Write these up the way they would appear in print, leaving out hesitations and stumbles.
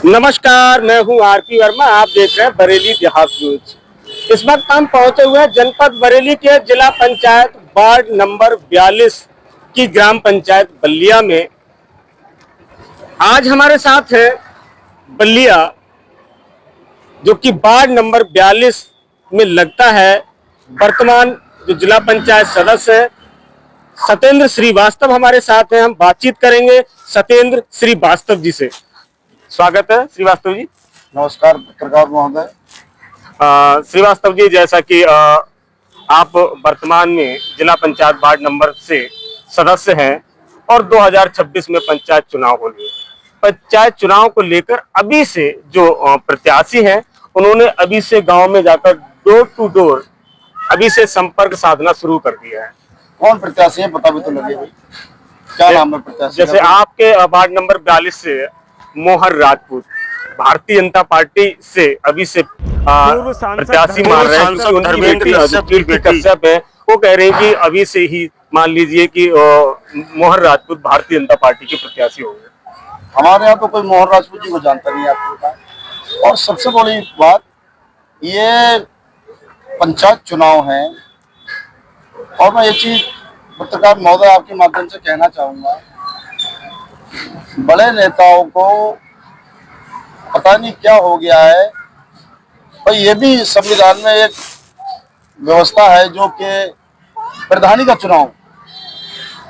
नमस्कार, मैं हूं आरपी वर्मा। आप देख रहे हैं बरेली देहात न्यूज। इस वक्त हम पहुंचे हुए हैं जनपद बरेली के जिला पंचायत वार्ड नंबर 42 की ग्राम पंचायत बल्लिया में। आज हमारे साथ है बल्लिया, जो कि वार्ड नंबर 42 में लगता है। वर्तमान जो जिला पंचायत सदस्य है सत्येंद्र श्रीवास्तव हमारे साथ हैं। हम बातचीत करेंगे सत्येंद्र श्रीवास्तव जी से। स्वागत है श्रीवास्तव जी। नमस्कार पत्रकार महोदय। श्रीवास्तव जी, जैसा कि आप वर्तमान में जिला पंचायत वार्ड नंबर से सदस्य हैं और 2026 में पंचायत चुनाव होंगे। पंचायत चुनाव को लेकर अभी से जो प्रत्याशी हैं उन्होंने अभी से गांव में जाकर डोर टू डोर अभी से संपर्क साधना शुरू कर दिया है। कौन प्रत्याशी है पता भी तो लगे भाई, क्या नाम है प्रत्याशी? जैसे आपके वार्ड नंबर 42 से मोहर राजपूत भारतीय जनता पार्टी से अभी से प्रत्याशी मान रहे हैं। उनकी बेटी कश्यप है, वो कह रहे हैं कि अभी से ही मान लीजिए कि मोहर राजपूत भारतीय जनता पार्टी के प्रत्याशी होंगे। हमारे यहाँ तो कोई मोहन राजपूत जी को जानता नहीं, आपको बताएं। और सबसे बड़ी बात, ये पंचायत चुनाव है और मैं ये चीज पत्रकार महोदय आपके माध्यम से कहना चाहूंगा, बड़े नेताओं को पता नहीं क्या हो गया है। और ये भी संविधान में एक व्यवस्था है जो कि प्रधानी का चुनाव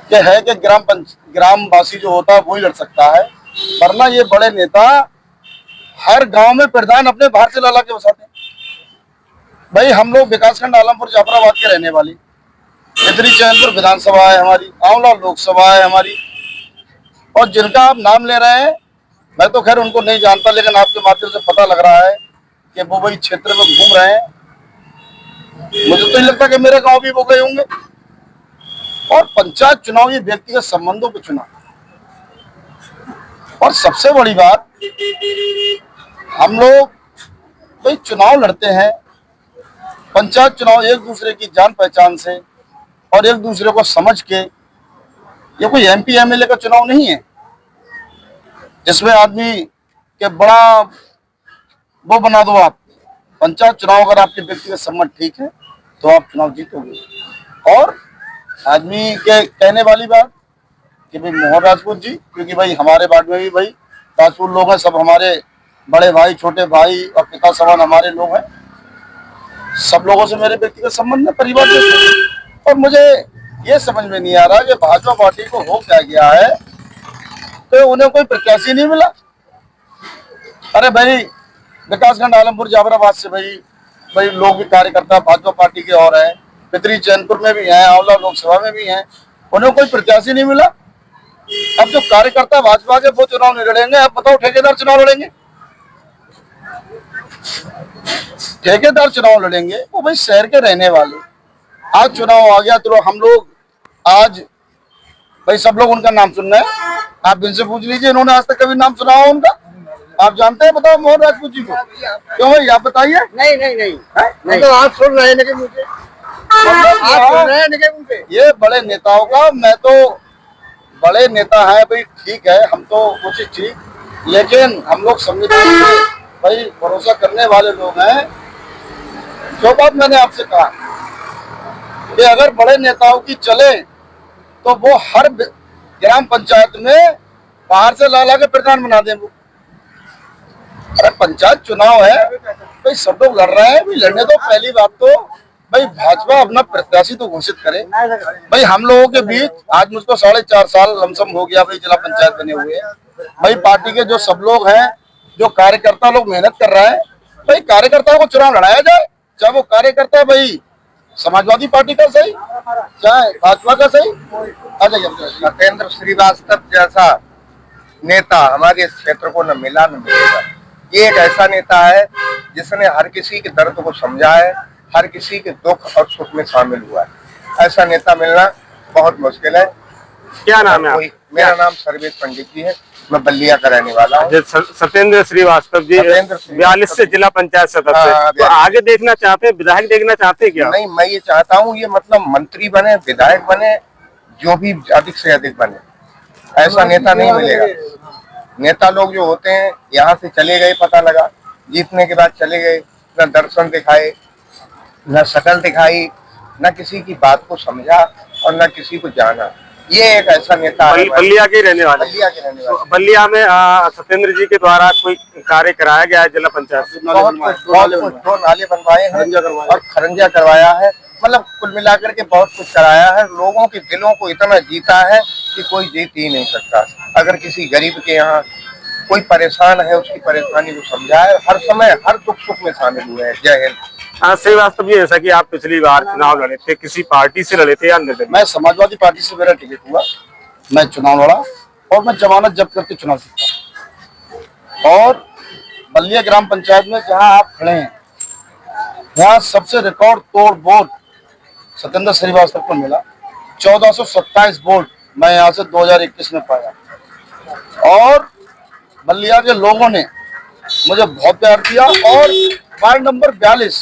के है कि ग्रामवासी जो होता है वही लड़ सकता है, वरना ये बड़े नेता हर गांव में प्रधान अपने बाहर से ला के बसाते हैं। भाई हम लोग विकासखंड आलमपुर जाफराबाद के रहने वाली, इतनी चैनपुर विधानसभा है हमारी, आंवला लोकसभा है हमारी, और जिनका आप नाम ले रहे हैं मैं तो खैर उनको नहीं जानता, लेकिन आपके माध्यम से पता लग रहा है कि वो वही क्षेत्र में घूम रहे हैं। मुझे तो नहीं लगता कि मेरे गांव भी वो गए होंगे। और पंचायत चुनाव ये व्यक्तिगत संबंधों के चुनाव, और सबसे बड़ी बात, हम लोग भाई चुनाव लड़ते हैं। पंचायत चुनाव एक दूसरे की जान पहचान से और एक दूसरे को समझ के, ये कोई एमपी एमएलए का चुनाव नहीं है जिसमें आदमी के बड़ा वो बना दो आप। पंचायत चुनाव अगर आपके व्यक्तिगत संबंध ठीक है तो आप चुनाव जीतोगे। और आदमी के कहने वाली बात कि भाई मोहन राजपूत जी, क्योंकि भाई हमारे वार्ड में भी भाई राजपूत लोग हैं, सब हमारे बड़े भाई छोटे भाई और पिता समान हमारे लोग हैं। सब लोगों से मेरे व्यक्तिगत संबंध में परिवार जैसे। और मुझे ये समझ में नहीं आ रहा कि भाजपा पार्टी को हो क्या गया है तो उन्हें कोई प्रत्याशी नहीं मिला। अरे भाई विकासखंड आलमपुर जाफराबाद से भाई लोग भी कार्यकर्ता भाजपा पार्टी के और हैं, पितरी चैनपुर में भी हैं, आंवला लोकसभा में भी हैं, उन्हें कोई प्रत्याशी नहीं मिला। अब जो कार्यकर्ता भाजपा के वो चुनाव नहीं लड़ेंगे, अब बताओ ठेकेदार चुनाव लड़ेंगे? ठेकेदार चुनाव लड़ेंगे वो भाई शहर के रहने वाले। आज चुनाव आ गया तो हम लोग आज भाई सब लोग उनका नाम सुन रहे हैं। आप इनसे पूछ लीजिए, इन्होंने आज तक कभी नाम सुना हो उनका? आप जानते हैं? बताओ मोहन राजपूत जी को। क्यों भाई आप बताइए। नहीं नहीं नहीं, नहीं तो आप सुन रहे हैं मुझे, आप सुन रहे हैं मुझे। ये बड़े नेताओं का, मैं तो बड़े नेता है भाई, ठीक है, हम तो उचित ठीक, लेकिन हम लोग संविधान पे भाई भरोसा करने वाले लोग हैं। जो बात मैंने आपसे कहा कि अगर बड़े नेताओं की चले तो वो हर ग्राम पंचायत में बाहर से ला के प्रधान बना दें। वो अरे पंचायत चुनाव है भाई, सब लोग लड़ रहे हैं भाई, लड़ने दो। पहली बात तो भाई भाजपा अपना प्रत्याशी तो घोषित करे। भाई हम लोगों के बीच आज मुझको 4.5 साल लमसम हो गया भाई जिला पंचायत बने हुए। भाई पार्टी के जो सब लोग हैं, जो कार्यकर्ता लोग मेहनत कर रहे हैं, भाई कार्यकर्ताओं को चुनाव लड़ाया जाए। चाहे वो कार्यकर्ता भाई समाजवादी पार्टी का सही, चाहे भाजपा का सही। सत्येंद्र श्रीवास्तव जैसा नेता हमारे इस क्षेत्र को न मिला न मिलेगा। ये एक ऐसा नेता है जिसने हर किसी के दर्द को समझा है, हर किसी के दुख और सुख में शामिल हुआ है। ऐसा नेता मिलना बहुत मुश्किल है। क्या नाम है? मेरा नाम सर्वेश पंडित जी है, मैं बल्लिया का रहने वाला हूँ। सत्येंद्र श्रीवास्तव जी 42 से जिला पंचायत सदस्य, तो आगे देखना चाहते हैं, विधायक देखना चाहते हैं क्या? नहीं, मैं ये चाहता हूँ ये मतलब मंत्री बने, विधायक बने, जो भी अधिक से अधिक बने, ऐसा नेता नहीं मिलेगा। नेता लोग जो होते हैं यहाँ से चले गए, पता लगा जीतने के बाद चले गए, न दर्शन दिखाए, न शकल दिखाई, न किसी की बात को समझा और न किसी को जाना। ये एक ऐसा नेता है। बल्लिया के रहने वाले। बल्लिया के रहने वाले। तो बल्लिया में सत्येंद्र जी के द्वारा कोई कार्य कराया गया है जिला पंचायत से? बहुत कुछ, दो नाले बनवाए हैं और खरंजा करवाया है। मतलब कुल मिलाकर के बहुत कुछ कराया है। लोगों के दिलों को इतना जीता है कि कोई जीत ही नहीं सकता। अगर किसी गरीब के यहाँ कोई परेशान है, उसकी परेशानी को समझाए, हर समय हर दुख सुख में शामिल हुए हैं। जय हिंद। श्रीवास्तव जी, जैसा कि आप पिछली बार चुनाव लड़े थे, किसी पार्टी से लड़े थे या निर्दलीय? मैं समाजवादी पार्टी से मेरा टिकट हुआ, मैं चुनाव लड़ा और मैं जमानत जब्त करके चुनाव जीता। और बल्लिया ग्राम पंचायत में जहां आप खड़े हैं, यहाँ सबसे रिकॉर्ड तोड़ वोट सत्येंद्र श्रीवास्तव को मिला। 1427 वोट मैं यहाँ से 2021 में पाया और बल्लिया के लोगों ने मुझे बहुत प्यार दिया। और वार्ड नंबर 42,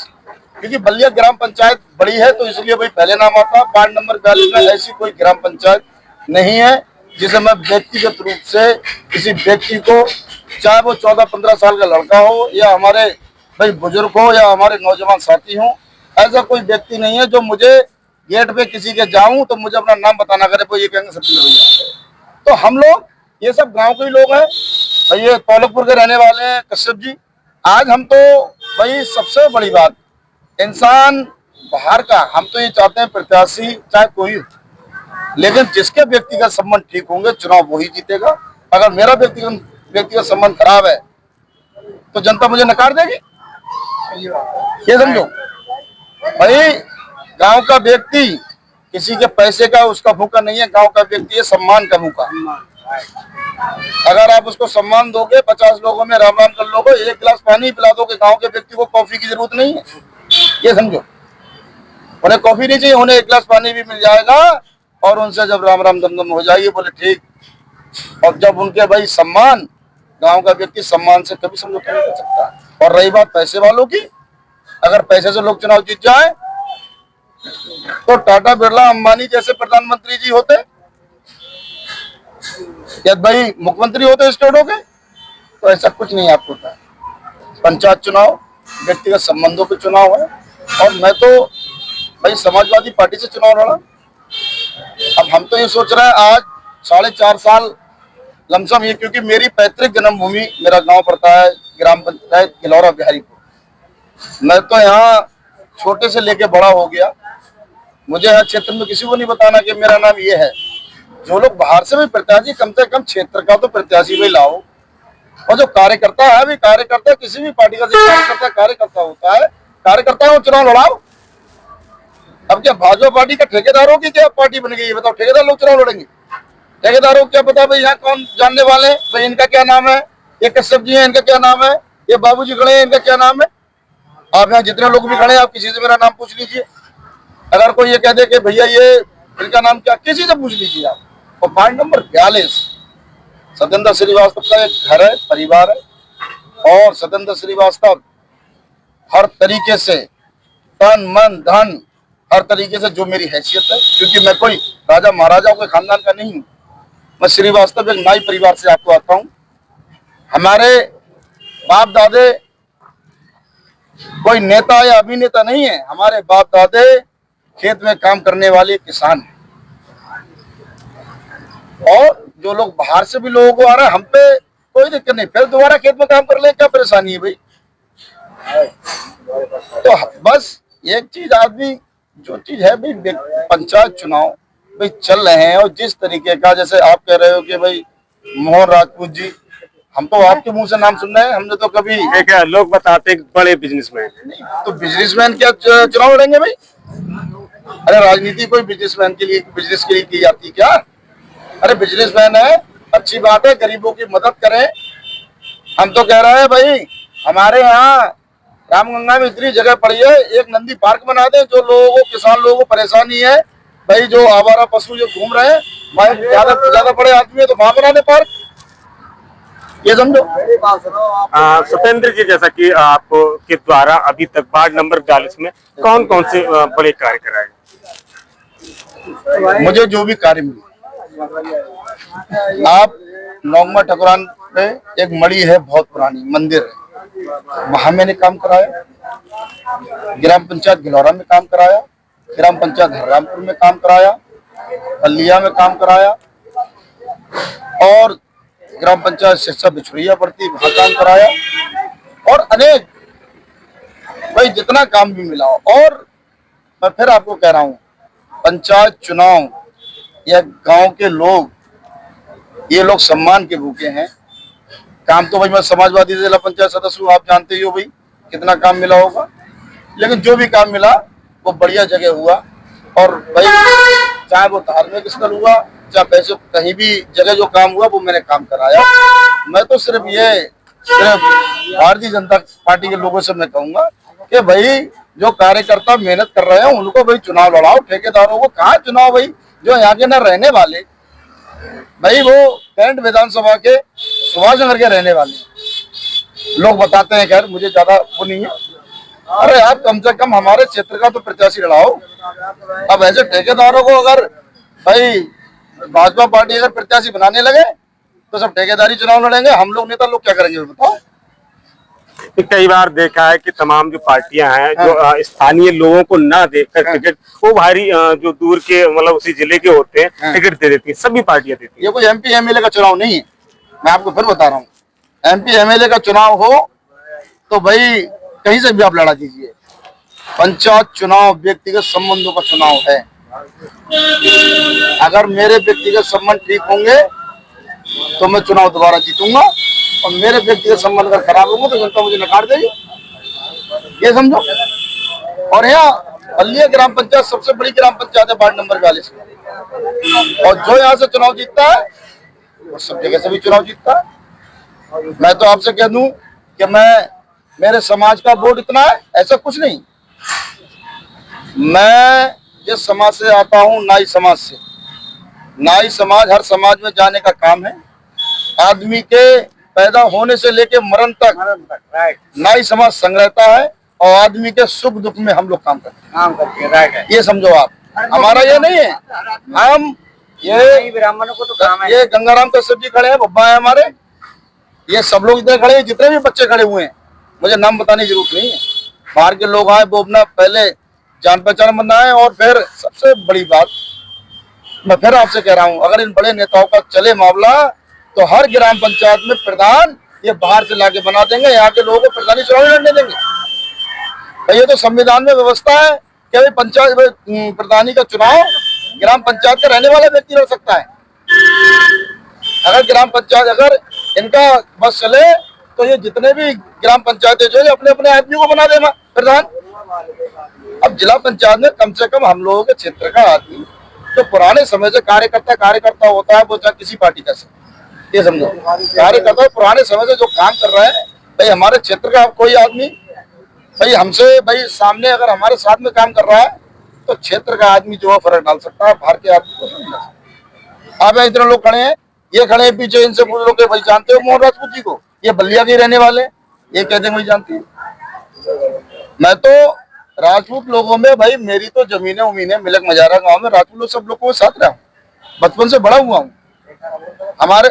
क्योंकि बल्लिया ग्राम पंचायत बड़ी है तो इसलिए भाई पहले नाम आता। वार्ड नंबर 42 में ऐसी कोई ग्राम पंचायत नहीं है जिसे मैं व्यक्तिगत रूप से किसी व्यक्ति को, चाहे वो 14-15 साल का लड़का हो या हमारे भाई बुजुर्ग हो या हमारे नौजवान साथी हो, ऐसा कोई व्यक्ति नहीं है जो मुझे गेट पे किसी के जाऊं तो मुझे अपना नाम बताना करे वो ये कहेंगे सत्येंद्र भैया। तो हम लोग ये सब गांव के ही लोग हैं भाई, ये तौलकपुर के रहने वाले हैं कश्यप जी। आज हम तो भाई सबसे बड़ी बात, इंसान बाहर का, हम तो ये चाहते हैं प्रत्याशी चाहे कोई हो, लेकिन जिसके व्यक्तिगत संबंध ठीक होंगे चुनाव वही जीतेगा। अगर मेरा व्यक्तिगत संबंध खराब है तो जनता मुझे नकार देगी, ये समझो भाई। गांव का व्यक्ति किसी के पैसे का उसका भूखा नहीं है, गांव का व्यक्ति है सम्मान का भूखा। अगर आप उसको सम्मान दोगे, 50 लोगों में राम राम कर लोगे, एक गिलास पानी पिला दोगे, गांव के व्यक्ति को कॉफी की जरूरत नहीं है, ये समझो। उन्हें कॉफी नहीं चाहिए, उन्हें एक गिलास पानी भी मिल जाएगा और उनसे जब राम राम दमदम हो जाएगी बोले ठीक। और जब उनके भाई सम्मान, गांव का व्यक्ति सम्मान से कभी समझौता नहीं कर सकता। और रही बात पैसे वालों की, अगर पैसे से लोग चुनाव जीत जाए तो टाटा बिरला अंबानी जैसे प्रधानमंत्री जी होते या भाई मुख्यमंत्री होते स्टेटों के, तो ऐसा कुछ नहीं आपको होता। पंचायत चुनाव व्यक्तिगत संबंधों के चुनाव है और मैं तो भाई समाजवादी पार्टी से चुनाव लड़ा। अब हम तो ये सोच रहे हैं आज 4.5 साल लमसम ये, क्योंकि मेरी पैतृक जन्मभूमि मेरा गांव पड़ता है ग्राम पंचायत गिलौरा बिहारीपुर। मैं तो यहाँ छोटे से लेके बड़ा हो गया, मुझे हर क्षेत्र में किसी को नहीं बताना कि मेरा नाम ये है। जो लोग बाहर से भी प्रत्याशी, कम से कम क्षेत्र का तो प्रत्याशी भी लाओ। और जो कार्यकर्ता है भी, कार्यकर्ता किसी भी पार्टी का कार्यकर्ता होता है, कार्यकर्ता है वो चुनाव लड़ाओ। अब क्या भाजपा पार्टी का ठेकेदारों की क्या पार्टी बन गई, ये बताओ। ठेकेदार लोग चुनाव लड़ेंगे, ठेकेदारों को क्या पता भाई यहाँ कौन जानने वाले हैं, भाई इनका क्या नाम है, ये कश्यप जी है इनका क्या नाम है, ये बाबूजी खड़े हैं इनका क्या नाम है। आप यहाँ जितने लोग भी खड़े हैं आप किसी से मेरा नाम पूछ लीजिए। अगर कोई ये कह दे कि भैया ये इनका नाम क्या, किसी से पूछ लीजिए आप। और वार्ड नंबर 42 सत्येंद्र श्रीवास्तव का एक घर है, परिवार है। और सत्येंद्र श्रीवास्तव हर तरीके से तन मन धन हर तरीके से, जो मेरी हैसियत है, क्योंकि मैं कोई राजा महाराजाओं के खानदान का नहीं हूँ, मैं श्रीवास्तव एक नाई परिवार से आपको आता हूँ। हमारे बाप दादे कोई नेता या अभिनेता नहीं है, हमारे बाप दादे खेत में काम करने वाले किसान हैं। और जो लोग बाहर से भी लोगों को आ रहे हैं, हम पे कोई दिक्कत नहीं, फिर दोबारा खेत में काम कर ले, क्या परेशानी है भाई। तो बस एक चीज, आदमी जो चीज है भाई, पंचायत चुनाव भाई चल रहे हैं और जिस तरीके का, जैसे आप कह रहे हो कि भाई मोहन राजपूत जी, हम तो आपके मुंह से नाम सुन रहे हैं, हमने तो कभी क्या लोग बताते बड़े बिजनेसमैन, तो बिजनेसमैन क्या चुनाव लड़ेंगे भाई। अरे राजनीति कोई बिजनेसमैन के लिए, बिजनेस के लिए की जाती है क्या। अरे बिजनेसमैन है, अच्छी बात है, गरीबों की मदद करें। हम तो कह रहे हैं भाई हमारे यहाँ रामगंगा में इतनी जगह पड़ी है, एक नंदी पार्क बना दे। जो लोगों को, किसान लोगों को परेशानी है भाई, जो आवारा पशु जो घूम रहे हैं, भाई ज्यादा बड़े आदमी है तो वहां बना दे पार्क, ये समझो। सत्येंद्र जी, जैसा कि आपको के द्वारा अभी तक वार्ड नंबर 42 में कौन कौन से बड़े कार्य कराए? मुझे जो भी कार्य मिले, आप नौगमा ठाकुरान पे एक मड़ी है, बहुत पुरानी मंदिर है, वहां मैंने काम कराया। ग्राम पंचायत गिलौरा में काम कराया, ग्राम पंचायत हररामपुर में काम कराया, बल्लिया में काम कराया, और ग्राम पंचायत सिरसा बिछुरिया पड़ती वहां काम कराया, और अनेक भाई जितना काम भी मिला। और मैं फिर आपको कह रहा हूँ, पंचायत चुनाव या गांव के लोग, ये लोग सम्मान के भूखे हैं। काम तो भाई मैं समाजवादी जिला पंचायत सदस्य हूँ, आप जानते ही हो भाई कितना काम मिला होगा, लेकिन जो भी काम मिला वो बढ़िया जगह हुआ। और भाई चाहे वो धार्मिक स्थल हुआ, चाहे पैसे कहीं भी जगह जो काम हुआ वो मैंने काम कराया। मैं तो सिर्फ भारतीय जनता पार्टी के लोगों से मैं कहूंगा कि भाई जो कार्यकर्ता मेहनत कर रहे हैं उनको भाई चुनाव लड़ाओ। ठेकेदारों को कहाँ चुनाव भाई, जो यहाँ के न रहने वाले, भाई वो कैंट विधानसभा के सुभाष नगर के रहने वाले लोग बताते हैं, खैर मुझे ज्यादा वो नहीं है। अरे आप कम से कम हमारे क्षेत्र का तो प्रत्याशी लड़ाओ। अब ऐसे ठेकेदारों को अगर भाई भाजपा पार्टी अगर प्रत्याशी बनाने लगे तो सब ठेकेदारी चुनाव लड़ेंगे, हम लोग नेता लोग क्या करेंगे बताओ। कई बार देखा है कि तमाम जो पार्टियां हैं जो स्थानीय लोगों को ना देकर टिकट, वो भारी जो दूर के मतलब उसी जिले के होते हैं टिकट दे देती है, सभी पार्टियां देती है। ये कोई एमपी एमएलए का चुनाव नहीं है, मैं आपको फिर बता रहा हूँ। एमपी एमएलए का चुनाव हो तो भाई कहीं से भी आप लड़ा दीजिए। पंचायत चुनाव व्यक्तिगत संबंधों का चुनाव है। अगर मेरे व्यक्तिगत संबंध ठीक होंगे तो मैं चुनाव दोबारा जीतूंगा, और मेरे व्यक्तिगत संबंध अगर खराब होंगे तो जनता मुझे नकार देगी, ये समझो। और यहाँ बल्लिया ग्राम पंचायत सबसे बड़ी ग्राम पंचायत है वार्ड नंबर 42 में, और जो यहाँ से चुनाव जीतता है वो सब जगह से भी चुनाव जीतता है। मैं तो आपसे कह दूं कि मेरे समाज का वोट इतना है, ऐसा कुछ नहीं। मैं जिस समाज से आता हूँ, नाई समाज से, नाई समाज हर समाज में जाने का काम है। आदमी के पैदा होने से लेके मरण तक नाई समाज संग रहता है, और आदमी के सुख दुख में हम लोग काम करते हैं। राइट है, ये समझो आप। हमारा ये नहीं है, हम ये ब्राह्मणों को तो काम है। ये गंगाराम कश्यप जी खड़े हैं, बब्बा है हमारे, ये सब लोग इतने खड़े हैं, जितने भी बच्चे खड़े हुए हैं, मुझे नाम बताने की जरूरत नहीं है। बाहर के लोग आए वो अपना पहले जान पहचान बनाए, और फिर सबसे बड़ी बात मैं फिर आपसे कह रहा हूं, अगर इन बड़े नेताओं का चले मामला तो हर ग्राम पंचायत में प्रधान ये बाहर से लाके बना देंगे, यहाँ के लोगों को प्रधानी चुनाव लड़ने देंगे। तो ये तो संविधान में व्यवस्था है कि भाई पंचायत प्रधानी का चुनाव ग्राम पंचायत का रहने वाला व्यक्ति लड़ सकता है। अगर ग्राम पंचायत अगर इनका बस चले तो ये जितने भी ग्राम पंचायतें जो है अपने अपने आदमी को बना देगा प्रधान। अब जिला पंचायत में कम से कम हम लोगों के क्षेत्र का आदमी जो पुराने समय से कार्यकर्ता होता है, वो चाहे किसी पार्टी का, ये समझो कार्यकर्ता पुराने समय से जो काम कर रहा है, भाई हमारे क्षेत्र का कोई आदमी भाई हमसे भाई सामने अगर हमारे साथ में काम कर रहा है तो क्षेत्र का आदमी जो है फर्क डाल सकता है, बाहर के आदमी को नहीं डाल सकता। अब इतने लोग खड़े हैं, ये खड़े हैं पीछे, इनसे पूछ लो कि भाई जानते हो मोहन राजपूत जी को, ये बल्लिया के रहने वाले, ये कहते हैं भाई जानती है। मैं तो राजपूत लोगों में भाई मेरी तो जमीनें उमीनें मिलक मजारा गांव में राजपूत लोग सब लोगों के साथ रहा हूँ, बचपन से बड़ा हुआ हूँ। हमारे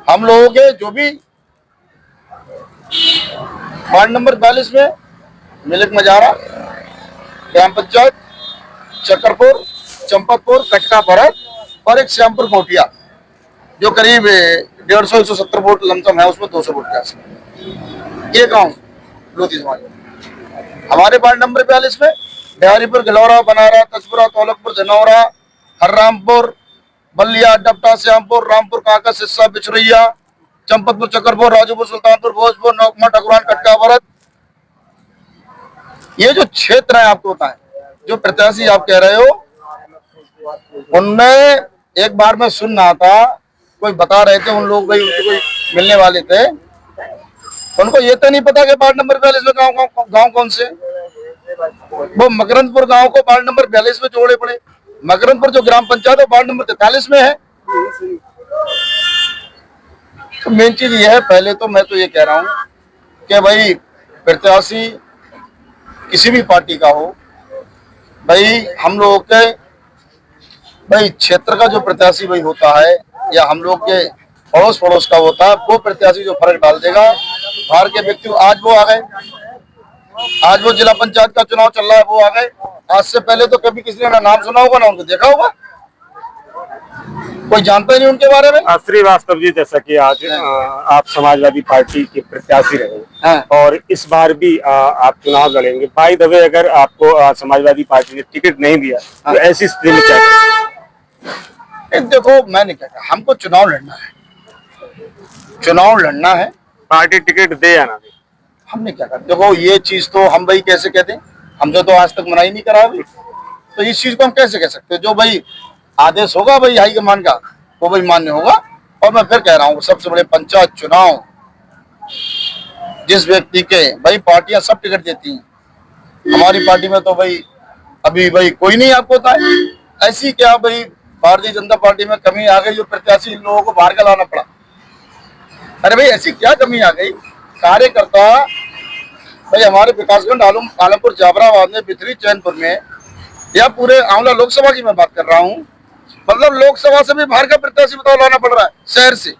हम लोगों के जो भी वार्ड नंबर 42 में मिलक मजारा, ग्राम पंचायत चक्करपुर, चंपतपुर, कटका भरत और एक श्यामपुर कोटिया, जो करीब 150-170 वोट लमसम है, उसमें 200 वोट के आसपास ये गाँव लोधी समाज। हमारे वार्ड नंबर 42 में बिहारीपुर, गिलौरा, बनारा, तजपुरा, तौलकपुर, जनौरा, हररामपुर, बल्लिया, डपटा, श्यामपुर, रामपुर, काका, सिस्सा, बिछुरिया, चंपतपुर, चक्करपुर, राजूपुर, सुल्तानपुर, भोजपुर, नौकमा, ठकुरान, कटका भरत, ये जो क्षेत्र है आपको पता है, जो प्रत्याशी आप कह रहे हो, उनमें एक बार मैं सुन रहा था, कोई बता रहे थे उन लोग भाई उनके कोई मिलने वाले थे, उनको ये तो नहीं पता कि वार्ड नंबर 42 में गांव कौन से, वो मकरंदपुर गांव को वार्ड नंबर 42 में जोड़े पड़े। मकरंदपुर जो ग्राम पंचायत है वार्ड नंबर 43 में है। तो मेन चीज ये है, पहले तो मैं तो ये कह रहा हूँ कि भाई प्रत्याशी किसी भी पार्टी का हो, भाई हम लोगों के भाई क्षेत्र का जो प्रत्याशी भाई होता है, या हम लोग के अड़ोस पड़ोस का होता है, वो प्रत्याशी जो फर्क डाल देगा। बाहर के व्यक्ति आज वो आ गए, आज वो जिला पंचायत का चुनाव चल रहा है, वो आ गए। आज से पहले तो कभी किसी ने ना नाम सुना होगा ना उनको देखा होगा, कोई जानता ही नहीं उनके बारे में। श्रीवास्तव जी, जैसा कि आज आप समाजवादी पार्टी के प्रत्याशी रहे हाँ। और इस बार भी आप चुनाव लड़ेंगे। बाय द वे, अगर आपको समाजवादी पार्टी ने टिकट नहीं दिया तो ऐसी स्थिति में क्या करेंगे? देखो, मैंने क्या कहा, हमको चुनाव लड़ना है, चुनाव लड़ना है। पार्टी टिकट दे या ना दे, हमने क्या कहा, देखो ये चीज तो हम भाई कैसे कहते हैं, हमने तो आज तक मना ही नहीं करा भाई, तो इस चीज को हम कैसे कह सकते हैं? जो भाई आदेश होगा भाई हाईकमान का, वो भाई मान्य होगा। और मैं फिर कह रहा हूँ, सबसे बड़े पंचायत चुनाव जिस व्यक्ति के, भाई पार्टियां सब टिकट देती हैं, हमारी पार्टी में तो भाई अभी भाई कोई नहीं आपको होता है। ऐसी क्या भाई भारतीय जनता पार्टी में कमी आ गई जो प्रत्याशी इन लोगों को बाहर का लाना पड़ा? अरे भाई ऐसी क्या कमी आ गई? कार्यकर्ता भाई हमारे विकासखंड आलमपुर, जाफराबाद में, बिथरी, चैनपुर में, या पूरे आंवला लोकसभा की मैं बात कर रहा हूँ, मतलब लोकसभा से भी बाहर का प्रत्याशी बताओ लाना पड़ रहा है शहर से।